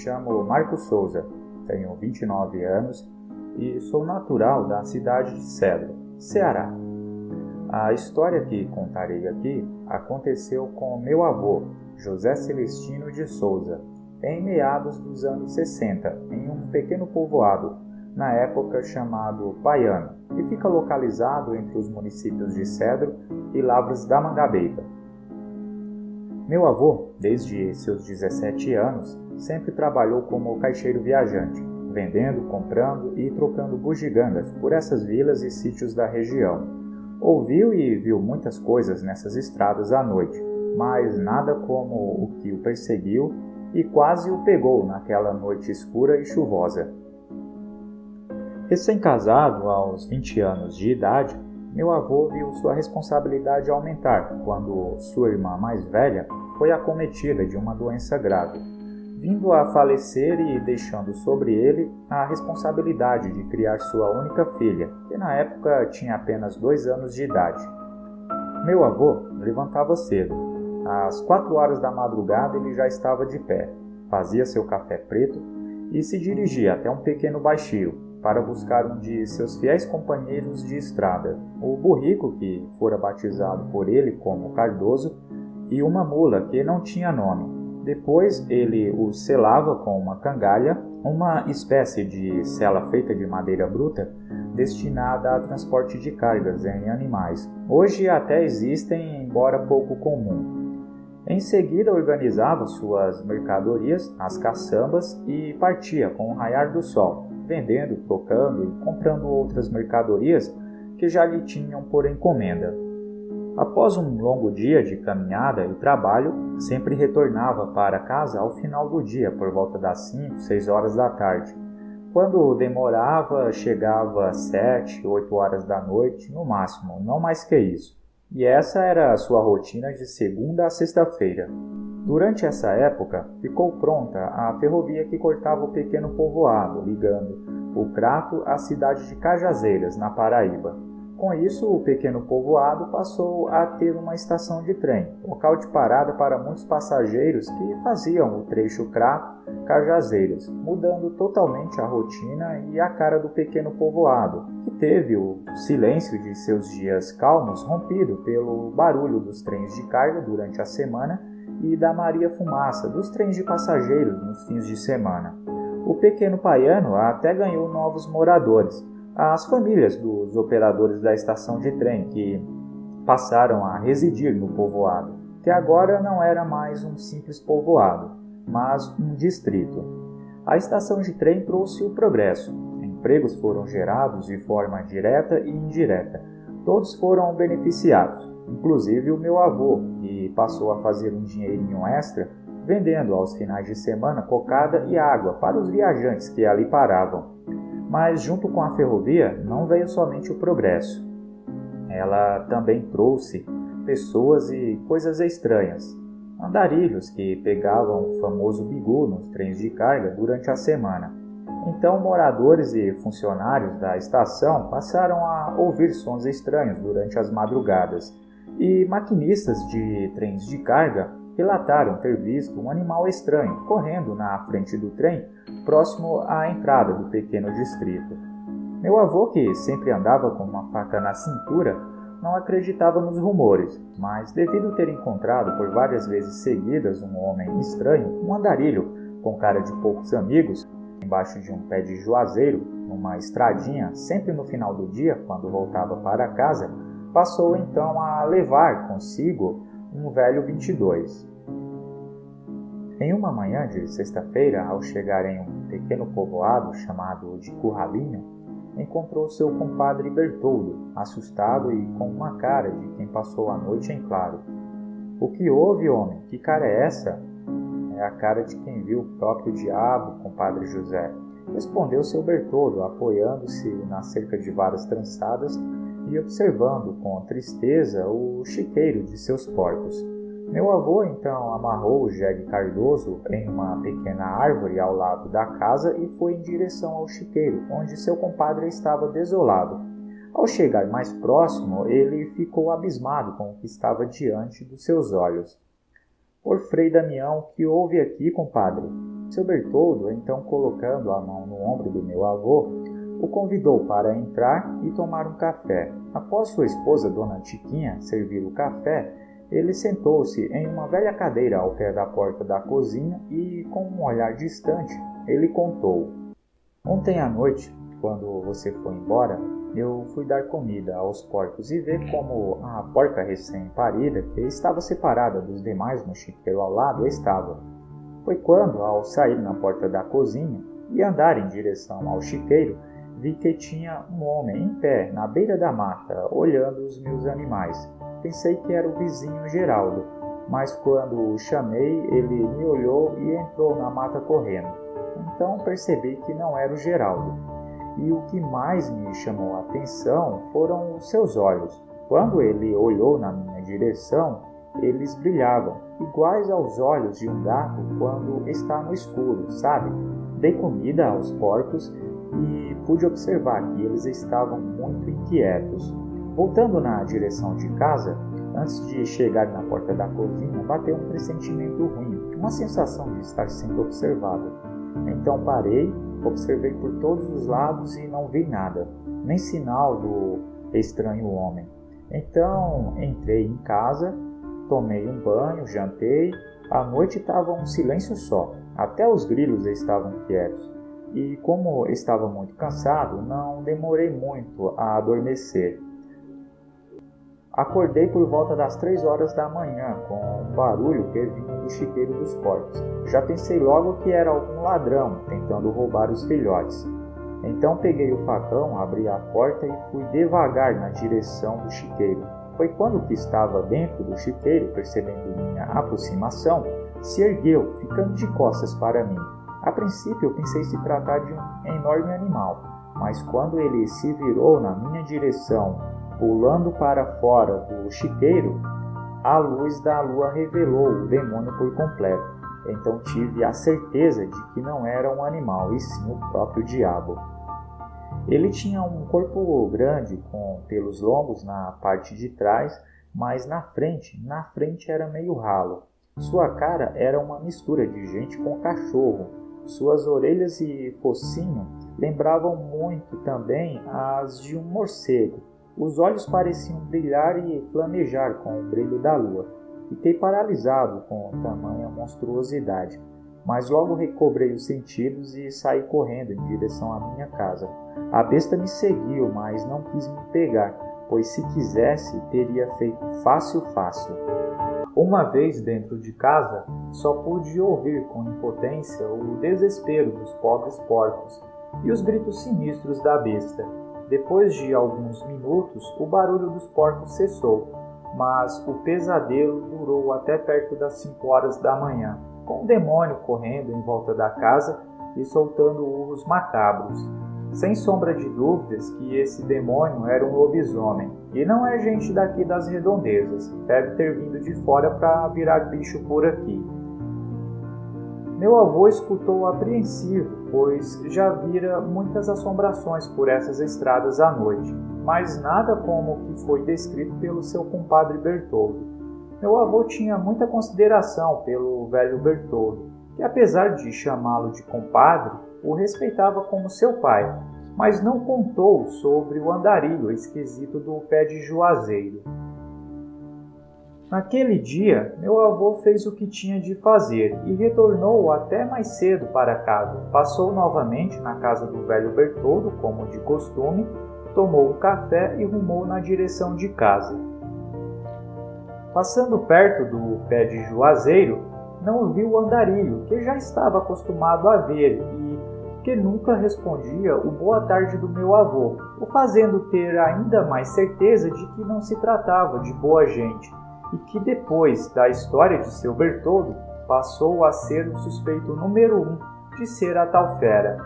chamo Marcos Souza, tenho 29 anos e sou natural da cidade de Cedro, Ceará. A história que contarei aqui aconteceu com meu avô, José Celestino de Souza, em meados dos anos 60, em um pequeno povoado, na época chamado Paiano, que fica localizado entre os municípios de Cedro e Lavras da Mangabeira. Meu avô, desde seus 17 anos, sempre trabalhou como caixeiro viajante, vendendo, comprando e trocando bugigangas por essas vilas e sítios da região. Ouviu e viu muitas coisas nessas estradas à noite, mas nada como o que o perseguiu e quase o pegou naquela noite escura e chuvosa. Recém-casado, aos 20 anos de idade, meu avô viu sua responsabilidade aumentar quando sua irmã mais velha foi acometida de uma doença grave, vindo a falecer e deixando sobre ele a responsabilidade de criar sua única filha, que na época tinha apenas 2 anos de idade. Meu avô levantava cedo. Às 4 horas da madrugada ele já estava de pé, fazia seu café preto e se dirigia até um pequeno baixio para buscar um de seus fiéis companheiros de estrada, o burrico que fora batizado por ele como Cardoso, e uma mula que não tinha nome. Depois ele o selava com uma cangalha, uma espécie de sela feita de madeira bruta, destinada a transporte de cargas em animais. Hoje até existem, embora pouco comum. Em seguida organizava suas mercadorias, as caçambas, e partia com o raiar do sol, vendendo, trocando e comprando outras mercadorias que já lhe tinham por encomenda. Após um longo dia de caminhada e trabalho, sempre retornava para casa ao final do dia, por volta das 5, 6 horas da tarde. Quando demorava, chegava às 7, 8 horas da noite, no máximo, não mais que isso. E essa era a sua rotina de segunda a sexta-feira. Durante essa época, ficou pronta a ferrovia que cortava o pequeno povoado, ligando o Crato à cidade de Cajazeiras, na Paraíba. Com isso, o pequeno povoado passou a ter uma estação de trem, local de parada para muitos passageiros que faziam o trecho Crato-Cajazeiras, mudando totalmente a rotina e a cara do pequeno povoado, que teve o silêncio de seus dias calmos rompido pelo barulho dos trens de carga durante a semana e da Maria Fumaça dos trens de passageiros nos fins de semana. O pequeno Paiano até ganhou novos moradores, as famílias dos operadores da estação de trem que passaram a residir no povoado, que agora não era mais um simples povoado, mas um distrito. A estação de trem trouxe o progresso. Empregos foram gerados de forma direta e indireta. Todos foram beneficiados, inclusive o meu avô, que passou a fazer um dinheirinho extra vendendo aos finais de semana cocada e água para os viajantes que ali paravam. Mas junto com a ferrovia não veio somente o progresso. Ela também trouxe pessoas e coisas estranhas. Andarilhos que pegavam o famoso bigu nos trens de carga durante a semana. Então moradores e funcionários da estação passaram a ouvir sons estranhos durante as madrugadas. E maquinistas de trens de carga relataram ter visto um animal estranho correndo na frente do trem, próximo à entrada do pequeno distrito. Meu avô, que sempre andava com uma faca na cintura, não acreditava nos rumores, mas devido ter encontrado por várias vezes seguidas um homem estranho, um andarilho com cara de poucos amigos, embaixo de um pé de juazeiro, numa estradinha, sempre no final do dia, quando voltava para casa, passou então a levar consigo um velho 22. Em uma manhã de sexta-feira, ao chegar em um pequeno povoado chamado de Curralinho, encontrou seu compadre Bertoldo, assustado e com uma cara de quem passou a noite em claro. "O que houve, homem? Que cara é essa?" "É a cara de quem viu o próprio diabo, compadre José", respondeu seu Bertoldo, apoiando-se na cerca de varas trançadas e observando com tristeza o chiqueiro de seus porcos. Meu avô então amarrou o jegue Cardoso em uma pequena árvore ao lado da casa e foi em direção ao chiqueiro, onde seu compadre estava desolado. Ao chegar mais próximo, ele ficou abismado com o que estava diante dos seus olhos. "Por Frei Damião, que houve aqui, compadre?" Seu Bertoldo, então colocando a mão no ombro do meu avô, o convidou para entrar e tomar um café. Após sua esposa, Dona Tiquinha, servir o café, ele sentou-se em uma velha cadeira ao pé da porta da cozinha e, com um olhar distante, ele contou: "Ontem à noite, quando você foi embora, eu fui dar comida aos porcos e ver como a porca recém-parida, que estava separada dos demais no chiqueiro ao lado, estava. Foi quando, ao sair na porta da cozinha e andar em direção ao chiqueiro, vi que tinha um homem em pé na beira da mata, olhando os meus animais. Pensei que era o vizinho Geraldo, mas quando o chamei, ele me olhou e entrou na mata correndo. Então percebi que não era o Geraldo. E o que mais me chamou a atenção foram os seus olhos. Quando ele olhou na minha direção, eles brilhavam, iguais aos olhos de um gato quando está no escuro, sabe? Dei comida aos porcos e pude observar que eles estavam muito inquietos. Voltando na direção de casa, antes de chegar na porta da cozinha, bateu um pressentimento ruim, uma sensação de estar sendo observado. Então parei, observei por todos os lados e não vi nada, nem sinal do estranho homem. Então entrei em casa, tomei um banho, jantei. À noite estava um silêncio só, até os grilos estavam quietos. E como estava muito cansado, não demorei muito a adormecer. Acordei por volta das 3 horas da manhã, com um barulho que vinha do chiqueiro dos porcos. Já pensei logo que era algum ladrão tentando roubar os filhotes. Então peguei o facão, abri a porta e fui devagar na direção do chiqueiro. Foi quando o que estava dentro do chiqueiro, percebendo minha aproximação, se ergueu, ficando de costas para mim. A princípio eu pensei se tratar de um enorme animal, mas quando ele se virou na minha direção, pulando para fora do chiqueiro, a luz da lua revelou o demônio por completo. Então tive a certeza de que não era um animal, e sim o próprio diabo. Ele tinha um corpo grande, com pelos longos na parte de trás, mas na frente era meio ralo. Sua cara era uma mistura de gente com cachorro. Suas orelhas e focinho lembravam muito também as de um morcego. Os olhos pareciam brilhar e flamejar com o brilho da lua. Fiquei paralisado com tamanha monstruosidade, mas logo recobrei os sentidos e saí correndo em direção à minha casa. A besta me seguiu, mas não quis me pegar, pois se quisesse, teria feito fácil. Uma vez dentro de casa, só pude ouvir com impotência o desespero dos pobres porcos e os gritos sinistros da besta. Depois de alguns minutos, o barulho dos porcos cessou, mas o pesadelo durou até perto das 5 horas da manhã, com o demônio correndo em volta da casa e soltando urros macabros. Sem sombra de dúvidas que esse demônio era um lobisomem, e não é gente daqui das redondezas, deve ter vindo de fora para virar bicho por aqui. Meu avô escutou apreensivo, pois já vira muitas assombrações por essas estradas à noite, mas nada como o que foi descrito pelo seu compadre Bertoldo. Meu avô tinha muita consideração pelo velho Bertoldo, que apesar de chamá-lo de compadre, o respeitava como seu pai, mas não contou sobre o andarilho esquisito do pé de juazeiro. Naquele dia, meu avô fez o que tinha de fazer e retornou até mais cedo para casa. Passou novamente na casa do velho Bertoldo, como de costume, tomou um café e rumou na direção de casa. Passando perto do pé de juazeiro, não viu o andarilho, que já estava acostumado a ver e que nunca respondia o boa tarde do meu avô, o fazendo ter ainda mais certeza de que não se tratava de boa gente, e que depois da história de seu Bertoldo passou a ser o suspeito número 1 de ser a tal fera.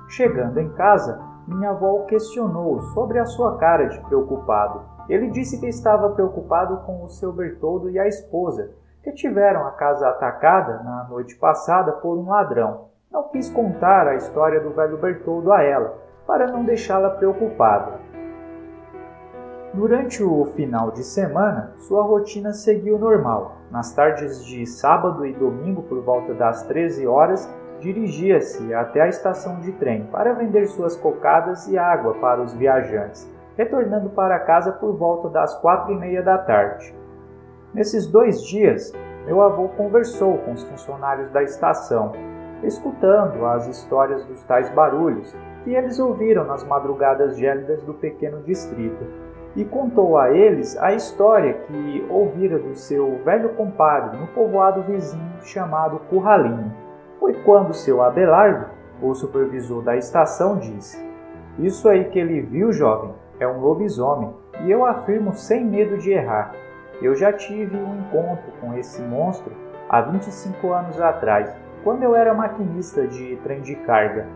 Chegando em casa, minha avó o questionou sobre a sua cara de preocupado. Ele disse que estava preocupado com o seu Bertoldo e a esposa, que tiveram a casa atacada na noite passada por um ladrão. Não quis contar a história do velho Bertoldo a ela, para não deixá-la preocupada. Durante o final de semana, sua rotina seguiu normal. Nas tardes de sábado e domingo, por volta das 13 horas, dirigia-se até a estação de trem para vender suas cocadas e água para os viajantes, retornando para casa por volta das 4h30 da tarde. Nesses 2 dias, meu avô conversou com os funcionários da estação, escutando as histórias dos tais barulhos que eles ouviram nas madrugadas gélidas do pequeno distrito, e contou a eles a história que ouvira do seu velho compadre no povoado vizinho chamado Curralinho. Foi quando seu Abelardo, o supervisor da estação, disse: "Isso aí que ele viu, jovem, é um lobisomem, e eu afirmo sem medo de errar. Eu já tive um encontro com esse monstro há 25 anos atrás, quando eu era maquinista de trem de carga.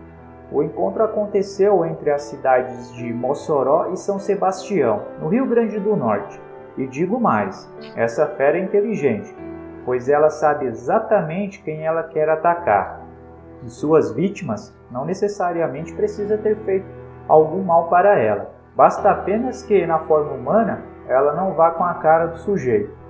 O encontro aconteceu entre as cidades de Mossoró e São Sebastião, no Rio Grande do Norte. E digo mais, essa fera é inteligente, pois ela sabe exatamente quem ela quer atacar. E suas vítimas não necessariamente precisa ter feito algum mal para ela. Basta apenas que, na forma humana, ela não vá com a cara do sujeito."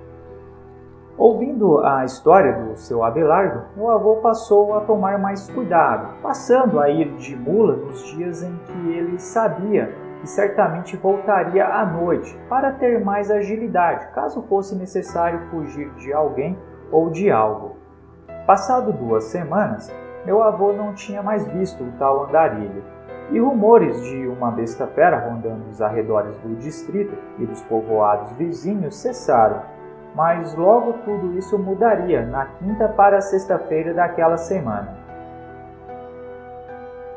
Ouvindo a história do seu Abelardo, meu avô passou a tomar mais cuidado, passando a ir de mula nos dias em que ele sabia que certamente voltaria à noite para ter mais agilidade, caso fosse necessário fugir de alguém ou de algo. Passado 2 semanas, meu avô não tinha mais visto o tal andarilho, e rumores de uma besta fera rondando os arredores do distrito e dos povoados vizinhos cessaram. Mas logo tudo isso mudaria na quinta para a sexta-feira daquela semana.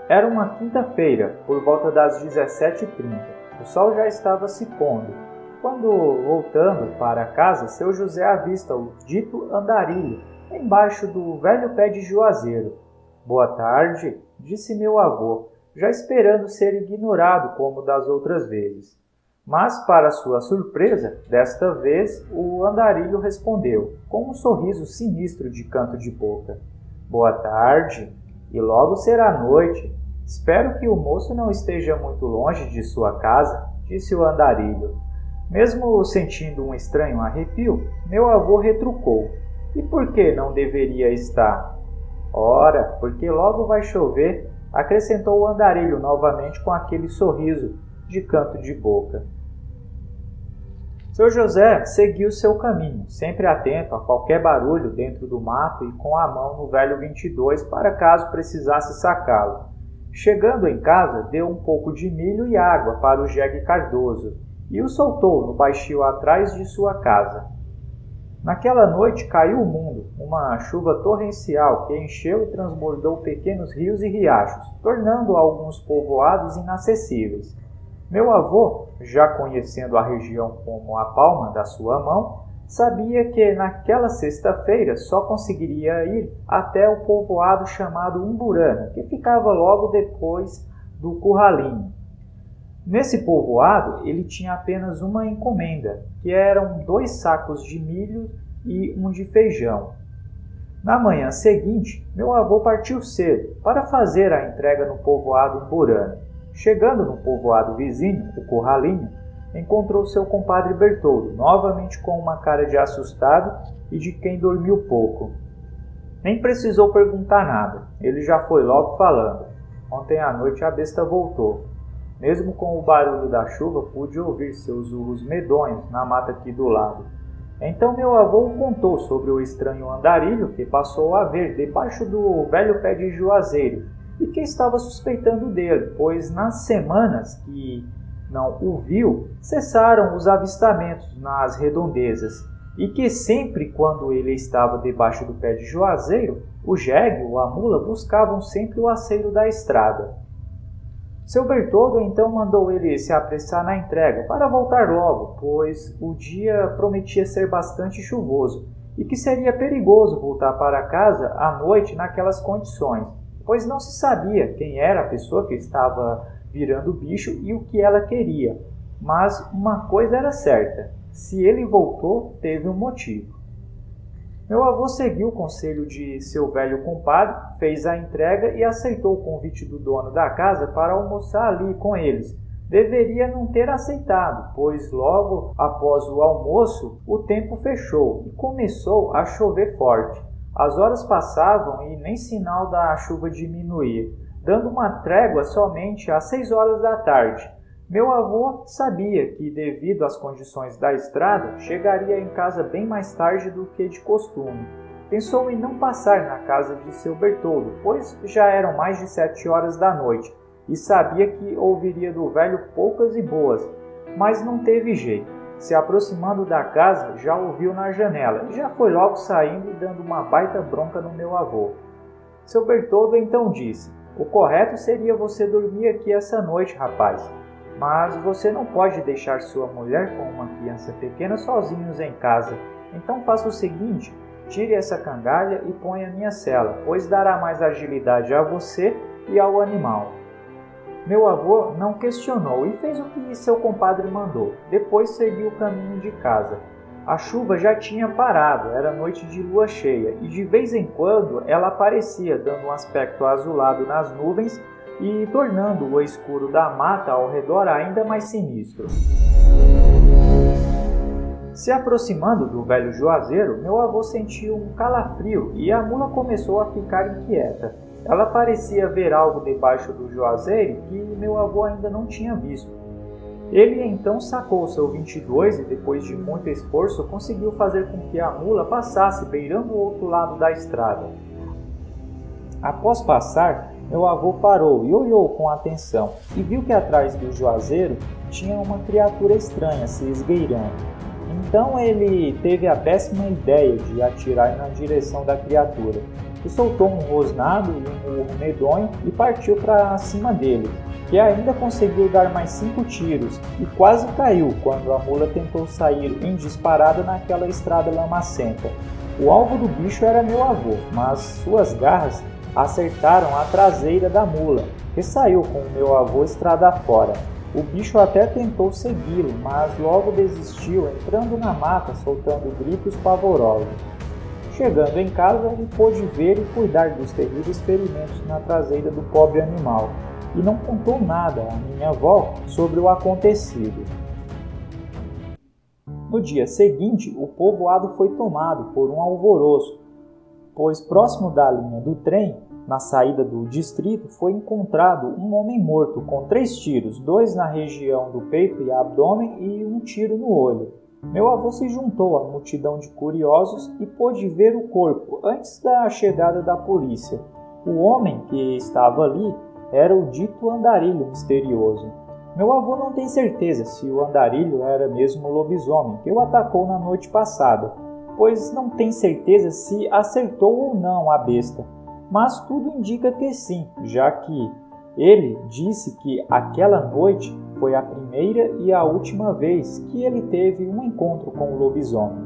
Era uma quinta-feira, por volta das 17h30. O sol já estava se pondo. Quando, voltando para casa, seu José avista o dito andarilho embaixo do velho pé de juazeiro. "Boa tarde", disse meu avô, já esperando ser ignorado como das outras vezes. Mas, para sua surpresa, desta vez o andarilho respondeu, com um sorriso sinistro de canto de boca: "Boa tarde, e logo será noite. Espero que o moço não esteja muito longe de sua casa", disse o andarilho. Mesmo sentindo um estranho arrepio, meu avô retrucou: "E por que não deveria estar?" "Ora, porque logo vai chover", acrescentou o andarilho novamente com aquele sorriso de canto de boca. Seu José seguiu seu caminho, sempre atento a qualquer barulho dentro do mato e com a mão no velho 22 para caso precisasse sacá-lo. Chegando em casa, deu um pouco de milho e água para o jegue Cardoso e o soltou no baixio atrás de sua casa. Naquela noite caiu o mundo, uma chuva torrencial que encheu e transbordou pequenos rios e riachos, tornando alguns povoados inacessíveis. Meu avô, já conhecendo a região como a palma da sua mão, sabia que naquela sexta-feira só conseguiria ir até o povoado chamado Umburana, que ficava logo depois do Curralinho. Nesse povoado, ele tinha apenas uma encomenda, que eram 2 sacos de milho e um de feijão. Na manhã seguinte, meu avô partiu cedo para fazer a entrega no povoado Umburana. Chegando no povoado vizinho, o Curralinho, encontrou seu compadre Bertoldo, novamente com uma cara de assustado e de quem dormiu pouco. Nem precisou perguntar nada, ele já foi logo falando: "Ontem à noite a besta voltou. Mesmo com o barulho da chuva, pude ouvir seus urros medonhos na mata aqui do lado." Então meu avô contou sobre o estranho andarilho que passou a ver debaixo do velho pé de juazeiro e que estava suspeitando dele, pois nas semanas que não o viu, cessaram os avistamentos nas redondezas, e que sempre quando ele estava debaixo do pé de juazeiro, o jegue ou a mula buscavam sempre o aceiro da estrada. Seu Bertoldo então mandou ele se apressar na entrega para voltar logo, pois o dia prometia ser bastante chuvoso e que seria perigoso voltar para casa à noite naquelas condições, pois não se sabia quem era a pessoa que estava virando o bicho e o que ela queria. Mas uma coisa era certa: se ele voltou, teve um motivo. Meu avô seguiu o conselho de seu velho compadre, fez a entrega e aceitou o convite do dono da casa para almoçar ali com eles, Deveria não ter aceitado, pois logo após o almoço o tempo fechou e começou a chover forte. As horas passavam e nem sinal da chuva diminuía, dando uma trégua somente às 6 horas da tarde. Meu avô sabia que, devido às condições da estrada, chegaria em casa bem mais tarde do que de costume. Pensou em não passar na casa de seu Bertoldo, pois já eram mais de 7 horas da noite, e sabia que ouviria do velho poucas e boas, mas não teve jeito. Se aproximando da casa, já ouviu na janela, e já foi logo saindo e dando uma baita bronca no meu avô. Seu Bertoldo então disse: "O correto seria você dormir aqui essa noite, rapaz. Mas você não pode deixar sua mulher com uma criança pequena sozinhos em casa. Então faça o seguinte, tire essa cangalha e ponha a minha cela, pois dará mais agilidade a você e ao animal." Meu avô não questionou e fez o que seu compadre mandou. Depois seguiu o caminho de casa. A chuva já tinha parado, era noite de lua cheia, e de vez em quando ela aparecia, dando um aspecto azulado nas nuvens e tornando o escuro da mata ao redor ainda mais sinistro. Se aproximando do velho juazeiro, meu avô sentiu um calafrio e a mula começou a ficar inquieta. Ela parecia ver algo debaixo do juazeiro que meu avô ainda não tinha visto. Ele então sacou seu 22 e, depois de muito esforço, conseguiu fazer com que a mula passasse beirando o outro lado da estrada. Após passar, meu avô parou e olhou com atenção e viu que atrás do juazeiro tinha uma criatura estranha se esgueirando. Então ele teve a péssima ideia de atirar na direção da criatura, que soltou um rosnado e um urro medonho e partiu para cima dele, que ainda conseguiu dar mais 5 tiros e quase caiu quando a mula tentou sair em disparada naquela estrada lamacenta. O alvo do bicho era meu avô, mas suas garras acertaram a traseira da mula, que saiu com o meu avô estrada fora. O bicho até tentou segui-lo, mas logo desistiu, entrando na mata soltando gritos pavorosos. Chegando em casa, ele pôde ver e cuidar dos terríveis ferimentos na traseira do pobre animal, e não contou nada à minha avó sobre o acontecido. No dia seguinte, o povoado foi tomado por um alvoroço, pois próximo da linha do trem, na saída do distrito, foi encontrado um homem morto com 3 tiros, 2 na região do peito e abdômen e 1 tiro no olho. Meu avô se juntou à multidão de curiosos e pôde ver o corpo antes da chegada da polícia. O homem que estava ali era o dito andarilho misterioso. Meu avô não tem certeza se o andarilho era mesmo o lobisomem que o atacou na noite passada, pois não tem certeza se acertou ou não a besta. Mas tudo indica que sim, já que ele disse que aquela noite foi a primeira e a última vez que ele teve um encontro com o lobisomem.